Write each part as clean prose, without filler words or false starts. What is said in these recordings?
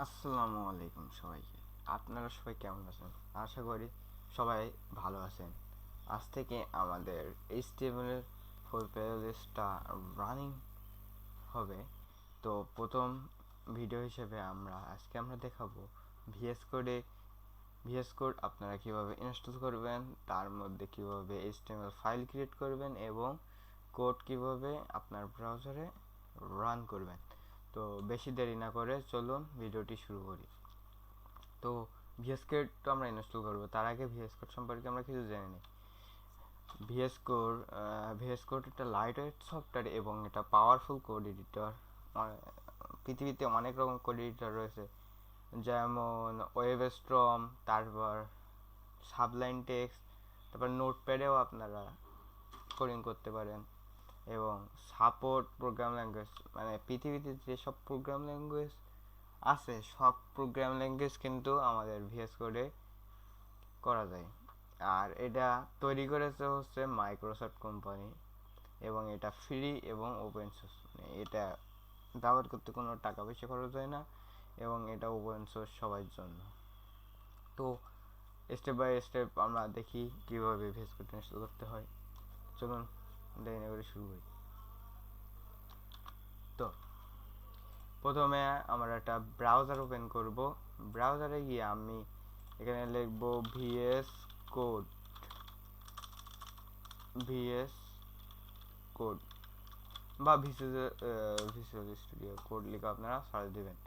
আসসালামু আলাইকুম সবাইকে। আপনারা সবাই কেমন আছেন? আশা করি সবাই ভালো আছেন। আজ থেকে আমাদের HTML এর ফুল প্লেলিস্টটা রানিং হবে। তো প্রথম ভিডিও হিসেবে আজকে আমরা দেখাবো ভিএস কোডে ভিএস কোড আপনারা কিভাবে ইনস্টল করবেন, তার মধ্যে কিভাবে HTML ফাইল ক্রিয়েট করবেন এবং কোড কিভাবে আপনার ব্রাউজারে রান করবেন। তো বেশি দেরি না করে চলুন ভিডিওটি শুরু করি। তো ভিএস কোড তো আমরা ইনস্টল করব, তার আগে ভিএস কোড সম্পর্কে আমরা কিছু জেনে নিই। ভিএস কোড একটা লাইট ওয়েট সফটওয়্যার এবং এটা পাওয়ারফুল কোড এডিটর। পৃথিবীতে অনেক রকম কোড এডিটর রয়েছে, যেমন ওয়েব স্ট্রম, তারপর সাবলাইন টেক্সট, তারপর নোটপ্যাডেও আপনারা কোডিং করতে পারেন এবং সাপোর্ট প্রোগ্রাম ল্যাঙ্গুয়েজ, মানে পৃথিবীতে যেসব প্রোগ্রাম ল্যাঙ্গুয়েজ আছে সব প্রোগ্রাম ল্যাঙ্গুয়েজ কিন্তু আমাদের ভিএস কোডে করা যায়। আর এটা তৈরি করেছে হচ্ছে মাইক্রোসফট কোম্পানি এবং এটা ফ্রি এবং ওপেন সোর্স, এটা ব্যবহার করতে কোনো টাকা পয়সা খরচ হয় না এবং এটা ওপেন সোর্স সবার জন্য। তো স্টেপ বাই স্টেপ আমরা দেখি কীভাবে ভিএস কোড ইনস্টল করতে হয়। চলুন দেরি না করে শুরু করি। তো প্রথমে আমরা একটা ব্রাউজার ওপেন করব। ব্রাউজারে গিয়ে আমি এখানে লিখব ভিএস কোড ভিএস কোড বা ভিজুয়াল স্টুডিও কোড লিখে আপনারা সার্চ দেবেন।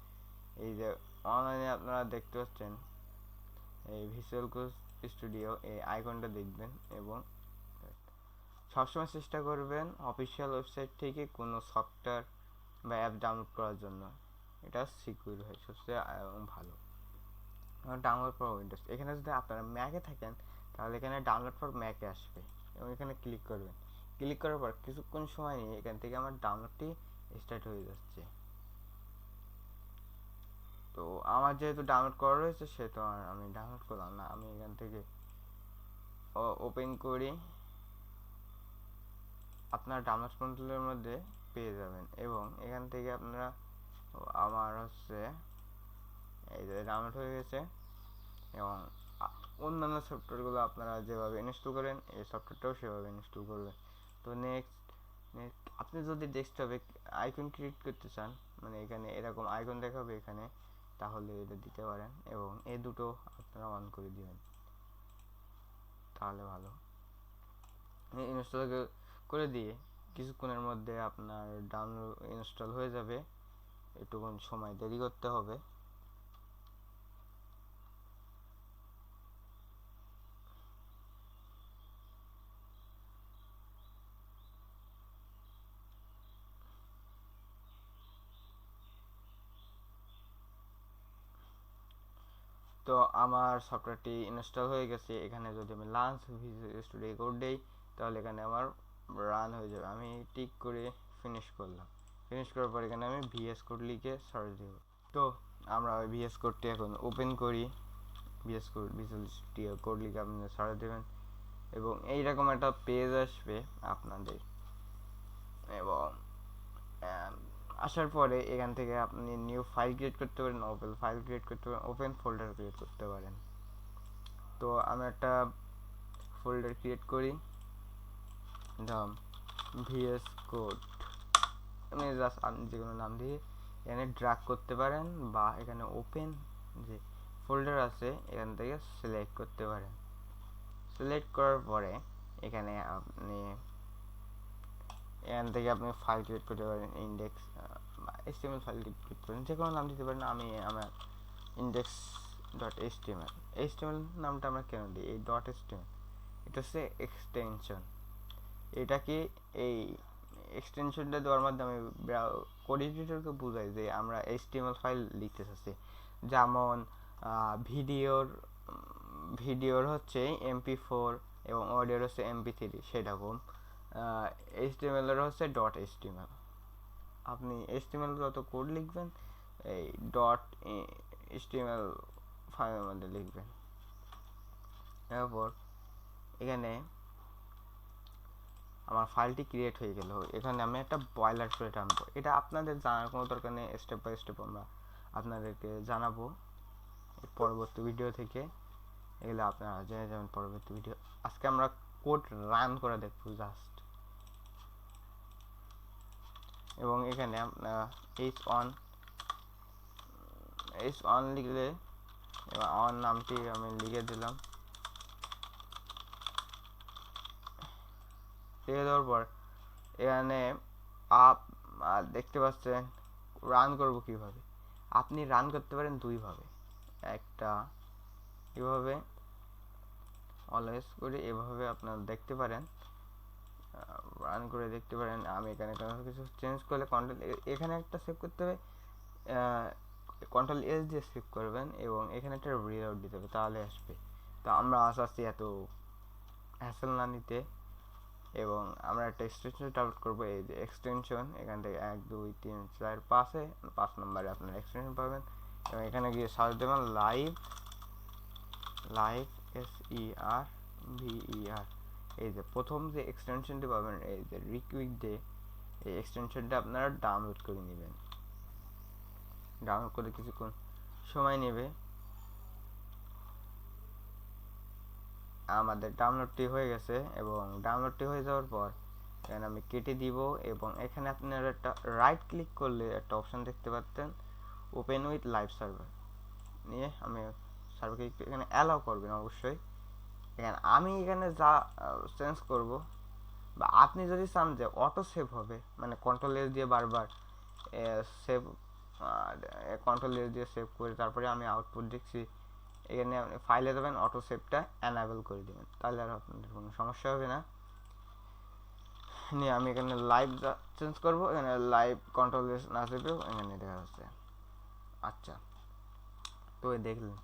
এই যে অনলাইনে আপনারা দেখতে পাচ্ছেন এই ভিজুয়াল কোড স্টুডিও, এই আইকনটা দেখবেন এবং সবসময় চেষ্টা করবেন অফিসিয়াল ওয়েবসাইট থেকে কোনো সফটওয়্যার বা অ্যাপ ডাউনলোড করার জন্য। এটা সিকিউর হয় সবচেয়ে ভালো। ডাউনলোড ফর উইন্ডোজ, এখানে যদি আপনারা ম্যাকে থাকেন তাহলে এখানে ডাউনলোড ফর ম্যাকে আসবে এবং এখানে ক্লিক করবেন। ক্লিক করার পর কিছুক্ষণ সময় নিয়ে এখান থেকে আমার ডাউনলোডটি স্টার্ট হয়ে যাচ্ছে। তো আমার যেহেতু ডাউনলোড করা রয়েছে সেহেতু আমি ডাউনলোড করলাম না, আমি এখান থেকে ওপেন করি। আপনার ডাউনলোড কন্ট্রোলের মধ্যে পেয়ে যাবেন এবং এখান থেকে আপনারা আমার হচ্ছে এই যে ডাউনলোড হয়ে গেছে এবং অন্যান্য সফটওয়্যারগুলো আপনারা যেভাবে ইনস্টল করেন এই সফটওয়্যারটাও সেভাবে ইনস্টল করবেন। তো নেক্সট আপনি যদি ডেস্কটপে আইকন ক্রিয়েট করতে চান, মানে এখানে এরকম আইকন দেখাবে এখানে, তাহলে এটা দিতে পারেন এবং এই দুটো আপনারা অন করে দিবেন, তাহলে ভালো। ইনস্টল করে দিয়ে কিছুক্ষণের মধ্যে আপনার ডাউনলোড ইনস্টল হয়ে যাবে, একটুক্ষণ সময় দেরি করতে হবে। তো আমার সফটওয়্যারটি ইনস্টল হয়ে গেছে। এখানে যদি আমি লঞ্চ ভিজুয়াল স্টুডিও কোড দেই তাহলে এখানে আমার রান হয়ে যাবে। আমি টিক করে ফিনিশ করলাম। ফিনিশ করার পর এখানে আমি ভিএস কোড লিখে সার্চ দেব। তো আমরা ওই ভিএস কোডটি এখন ওপেন করি। VS code visual studio code লিখে আপনি সার্চ দেবেন এবং এইরকম একটা পেজ আসবে আপনাদের এবং আসার পরে এখান থেকে আপনি নিউ ফাইল ক্রিয়েট করতে পারেন, ওপেন ফাইল ক্রিয়েট করতে পারেন, ওপেন ফোল্ডার ক্রিয়েট করতে পারেন। তো আমি একটা ফোল্ডার ক্রিয়েট করি, ধরুন ভিএস কোড, আমি জাস্ট যে কোনো নাম দিয়ে এখানে ড্র্যাগ করতে পারেন বা এখানে ওপেন যে ফোল্ডার আছে এখান থেকে সিলেক্ট করতে পারেন। সিলেক্ট করার পরে এখানে আপনি ফাইল ক্রিয়েট করতে পারেন, ইন্ডেক্স বা HTML ফাইল ক্রিয়েট করতে পারেন, যে কোনো নাম দিতে পারেন। আমি আমার ইন্ডেক্স ডট HTML নামটা আমরা কেন দিই, এই ডট HTML এটা হচ্ছে এক্সটেনশন। এটাকে এই এক্সটেনশনটা দেওয়ার মাধ্যমে কোড এডিটরকে বোঝাই যে আমরা HTML ফাইল লিখতে চাচ্ছি। যেমন ভিডিওর ভিডিওর হচ্ছে MP4 এবং অডিওর হচ্ছে MP3, সেরকম HTML এর হচ্ছে ডট HTML। আপনি HTML যত কোড লিখবেন এই ডট HTML ফাইলের মধ্যে লিখবেন। এরপর এখানে আমার ফাইলটি ক্রিয়েট হয়ে গেল। এখানে আমি একটা বয়লার প্লেট আনবো, এটা আপনাদের জানার কোনো দরকার নেই, স্টেপ বাই স্টেপ আমরা আপনাদেরকে জানাবো পরবর্তী ভিডিও থেকে, এগুলো আপনারা জেনে যাবেন পরবর্তী ভিডিও। আজকে আমরা কোড রান করে দেখবো জাস্ট, এবং এখানে আপনারা h1 লিখলে, এবং আমার নামটি আমি লিখে দিলাম। লিখে দেওয়ার পর এখানে দেখতে পাচ্ছেন রান করব কিভাবে। আপনি রান করতে পারেন দুইভাবে, একটা এভাবে অলওয়েজ করে এভাবে আপনারা দেখতে পারেন, রান করে দেখতে পারেন। আমি এখানে কোনো কিছু চেঞ্জ করলে কন্ট্রোল এখানে একটা সেভ করতে হবে, কন্ট্রোল এস দিয়ে সেভ করবেন এবং এখানে একটা রিলোড দিতে হবে, তাহলে আসবে। তো আমরা আস্তে এত হ্যাসেল না নিতে, এবং আমরা একটা এক্সটেনশন ডাউনলোড করবো। এই যে এক্সটেনশন, এখান থেকে 1 2 3 4 5 নম্বরে আপনারা এক্সটেনশন পাবেন, এবং এখানে গিয়ে সার্চ দেবেন লাইভ SERVER। এই যে প্রথম যে এক্সটেনশনটি পাবেন, এই যে রিকুইক ডে, এই এক্সটেনশনটা আপনারা ডাউনলোড করে নেবেন। ডাউনলোড করে কিছুক্ষণ সময় নেবে। আমাদের ডাউনলোডটি হয়ে গেছে, এবং ডাউনলোডটি হয়ে যাওয়ার পর এখানে আমি কেটে দিব, এবং এখানে আপনারা একটা রাইট ক্লিক করলে একটা অপশন দেখতে পাচ্ছেন ওপেন উইথ লাইভ সার্ভার নিয়ে, আমি সার্ভারকে এখানে অ্যালাউ করবেন অবশ্যই। আমি এখানে যা চেঞ্জ করব, বা আপনি যদি চান যে অটো সেভ হবে, মানে কন্ট্রোল এস দিয়ে বারবার সেভ, কন্ট্রোল এস দিয়ে সেভ করে তারপরে আমি আউটপুট দেখছি, এখানে আপনি ফাইলে যাবেন, অটো সেভটা এনাবেল করে দেবেন, তাহলে আর আপনাদের কোনো সমস্যা হবে না। নিয়ে আমি এখানে লাইভ চেঞ্জ করব, এখানে লাইভ কন্ট্রোল এস না সেভেও এখানে দেখা যাচ্ছে। আচ্ছা, তো দেখলেন,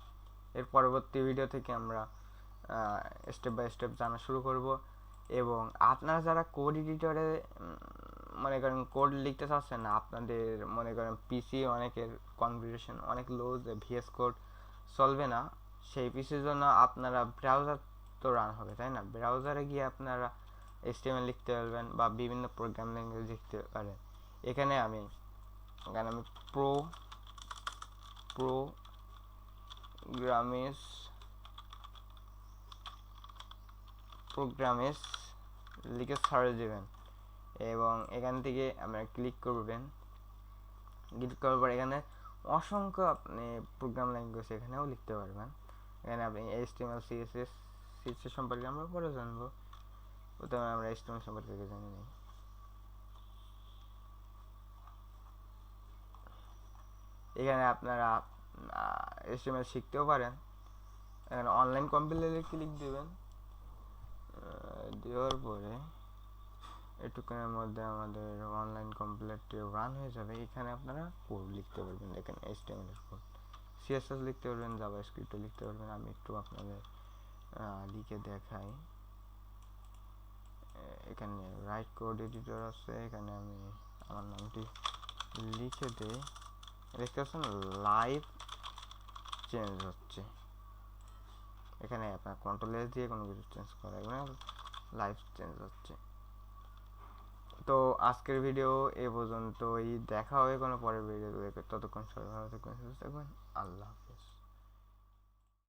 এর পরবর্তী ভিডিও থেকে আমরা স্টেপ বাই স্টেপ জানা শুরু করব। এবং আপনারা যারা কোড এডিটরে মনে করেন কোড লিখতে চাচ্ছেন না, আপনাদের মনে করেন পিসি অনেকের কনফিগারেশন অনেক লো, যে ভিএস কোড চলবে না, সেই পিসির জন্য আপনারা ব্রাউজার তো রান হবে, তাই না? ব্রাউজারে গিয়ে আপনারা HTML লিখতে পারবেন বা বিভিন্ন প্রোগ্রাম ল্যাঙ্গুয়েজ লিখতে পারেন। এখানে আমি প্রোগ্রামিস লিখে সার্চ দেবেন, এবং এখান থেকে আপনারা ক্লিক করবেন। ক্লিক করার পর এখানে অসংখ্য আপনি প্রোগ্রাম ল্যাঙ্গুয়েজ এখানেও লিখতে পারবেন। এখানে আপনি HTML CSS সম্পর্কে আমরা পরে জানবো। প্রথমে আমরা HTML সম্পর্কে জানি নিই। এখানে আপনারা HTML শিখতেও পারেন। এখানে অনলাইন কম্পিলারে ক্লিক দেবেন, দেওয়ার পরে এটুকুনের মধ্যে আমাদের অনলাইন কম্পিলারটি রান হয়ে যাবে। এখানে আপনারা কোড লিখতে পারবেন, দেখেন HTML এর কোড, CSS লিখতে পারবেন, জাভাস্ক্রিপ্টও লিখতে পারবেন। আমি একটু আপনাদের লিখে দেখাই। এখানে রাইট কোড এডিটর আছে, এখানে আমি আমার নামটি লিখে দিই। দেখতে পাচ্ছেন লাইভ চেঞ্জ হচ্ছে, এখানে আপনার কন্ট্রোল এস দিয়ে কোনো কিছু চেঞ্জ করা যাবে না, লাইভ চেঞ্জ হচ্ছে। তো আজকের ভিডিও এ পর্যন্তই, দেখা হবে কোনো পরের ভিডিও। ততক্ষণ সবাই ভালো থাকবেন, সুস্থ থাকবেন। আল্লাহ।